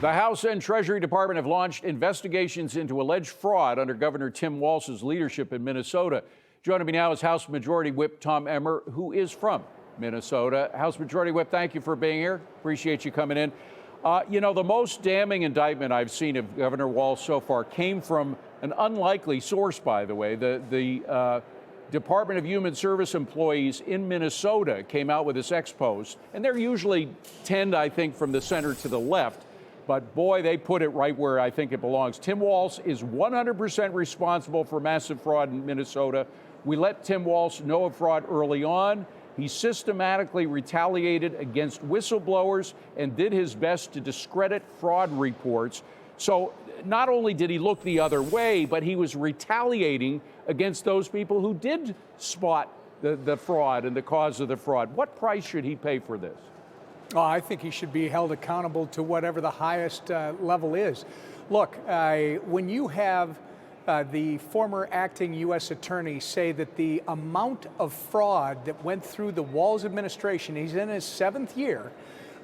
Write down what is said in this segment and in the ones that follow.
The House and Treasury Department have launched investigations into alleged fraud under Governor Tim Walz's leadership in Minnesota. Joining me now is House Majority Whip Tom Emmer, who is from Minnesota. House Majority Whip, thank you for being here. Appreciate you coming in. The most damning indictment I've seen of Governor Walz so far came from an unlikely source, by the way. The Department of Human Service employees in Minnesota came out with this ex post, and they're usually tend, I think, from the center to the left. But boy, they put it right where I think it belongs. Tim Walz is 100% responsible for massive fraud in Minnesota. We let Tim Walz know of fraud early on. He systematically retaliated against whistleblowers and did his best to discredit fraud reports. So not only did he look the other way, but he was retaliating against those people who did spot the fraud and the cause of the fraud. What price should he pay for this? Oh, I think he should be held accountable to whatever the highest level is. Look, when you have the former acting U.S. attorney say that the amount of fraud that went through the Walz administration, he's in his 7th year,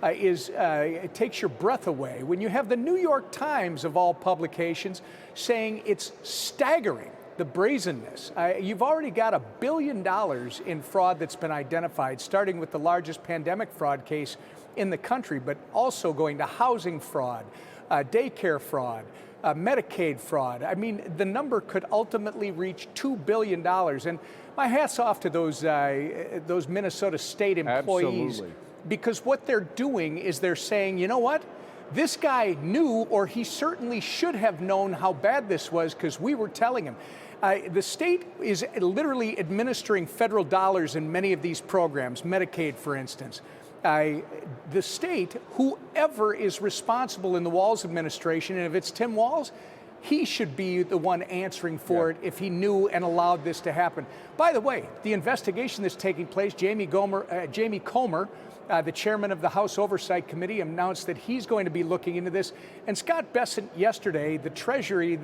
it takes your breath away. When you have the New York Times, of all publications, saying it's staggering, the brazenness. You've already got $1 billion in fraud that's been identified, starting with the largest pandemic fraud case in the country, but also going to housing fraud, daycare fraud, Medicaid fraud. I mean, the number could ultimately reach $2 billion. And my hat's off to those Minnesota state employees. Absolutely. Because what they're doing is they're saying, you know what? This guy knew, or he certainly should have known how bad this was because we were telling him. The state is literally administering federal dollars in many of these programs, Medicaid, for instance. The state, whoever is responsible in the Walz administration, and if it's Tim Walz, he should be the one answering for it if he knew and allowed this to happen. By the way, the investigation that's taking place, Jamie Comer, the chairman of the House Oversight Committee, announced that he's going to be looking into this. And Scott Bessent yesterday, the Treasury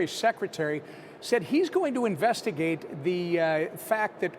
Secretary, said he's going to investigate the fact that,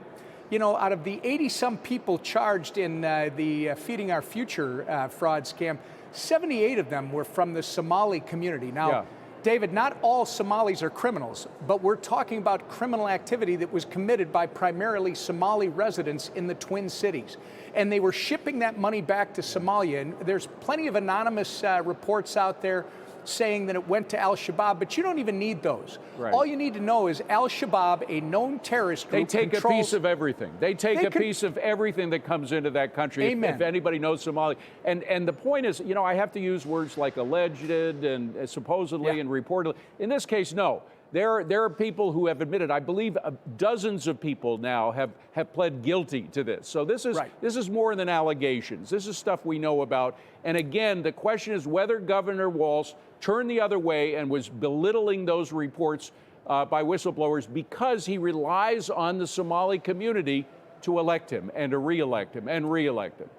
out of the 80-some people charged in the Feeding Our Future fraud scam, 78 of them were from the Somali community. Now, David, not all Somalis are criminals, but we're talking about criminal activity that was committed by primarily Somali residents in the Twin Cities. And they were shipping that money back to Somalia. And there's plenty of anonymous reports out there saying that it went to Al-Shabaab, but you don't even need those. Right. All you need to know is Al-Shabaab, a known terrorist group, they take a piece of everything. They take a piece of everything that comes into that country. Amen. If anybody knows Somali. And the point is, I have to use words like alleged and supposedly and reportedly. In this case, no. There are people who have admitted, I believe dozens of people now have pled guilty to this. So this is more than allegations. This is stuff we know about. And again, the question is whether Governor Walz turned the other way and was belittling those reports by whistleblowers because he relies on the Somali community to elect him and to re-elect him and re-elect him.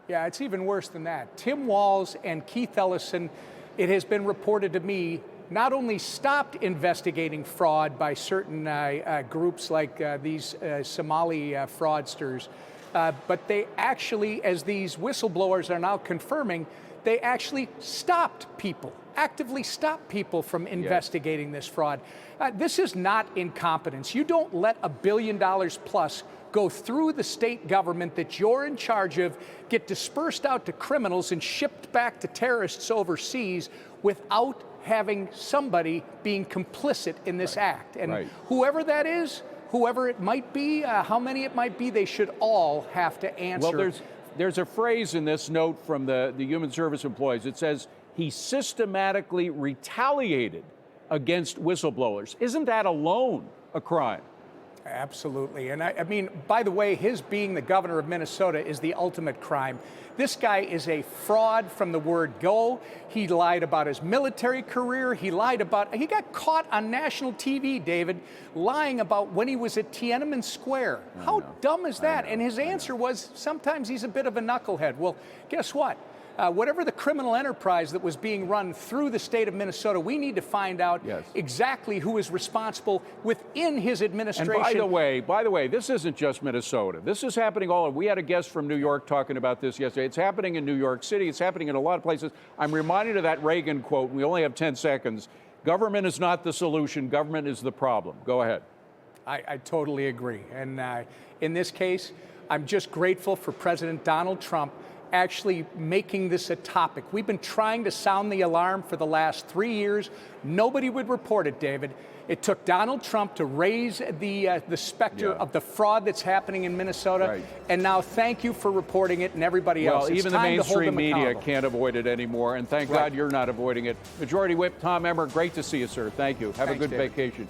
Yeah, it's even worse than that. Tim Walz and Keith Ellison, it has been reported to me, not only stopped investigating fraud by certain groups like these Somali fraudsters, but they actually, as these whistleblowers are now confirming, they actually actively stopped people from investigating this fraud. This is not incompetence. You don't let $1 billion plus go through the state government that you're in charge of, get dispersed out to criminals and shipped back to terrorists overseas without having somebody being complicit in this act. And whoever that is, whoever it might be, how many it might be, they should all have to answer. Well, there's a phrase in this note from the Human Service employees. It says, he systematically retaliated against whistleblowers. Isn't that alone a crime? Absolutely. And I mean, by the way, his being the governor of Minnesota is the ultimate crime. This guy is a fraud from the word go. He lied about his military career. He got caught on national TV, David, lying about when he was at Tiananmen Square. How dumb is that? And his answer was, sometimes he's a bit of a knucklehead. Well, guess what? whatever the criminal enterprise that was being run through the state of Minnesota, we need to find out exactly who is responsible within his administration. And by the way, this isn't just Minnesota. This is happening all over. We had a guest from New York talking about this yesterday. It's happening in New York City. It's happening in a lot of places. I'm reminded of that Reagan quote, and we only have 10 seconds. Government is not the solution. Government is the problem. Go ahead. I totally agree. And in this case, I'm just grateful for President Donald Trump actually making this a topic. We've been trying to sound the alarm for the last 3 years. Nobody would report it, David. It took Donald Trump to raise the specter of the fraud that's happening in Minnesota. Right. And now thank you for reporting it and everybody else. Well, even the mainstream media can't avoid it anymore. And thank God you're not avoiding it. Majority Whip Tom Emmer, great to see you, sir. Thank you. Have a good vacation.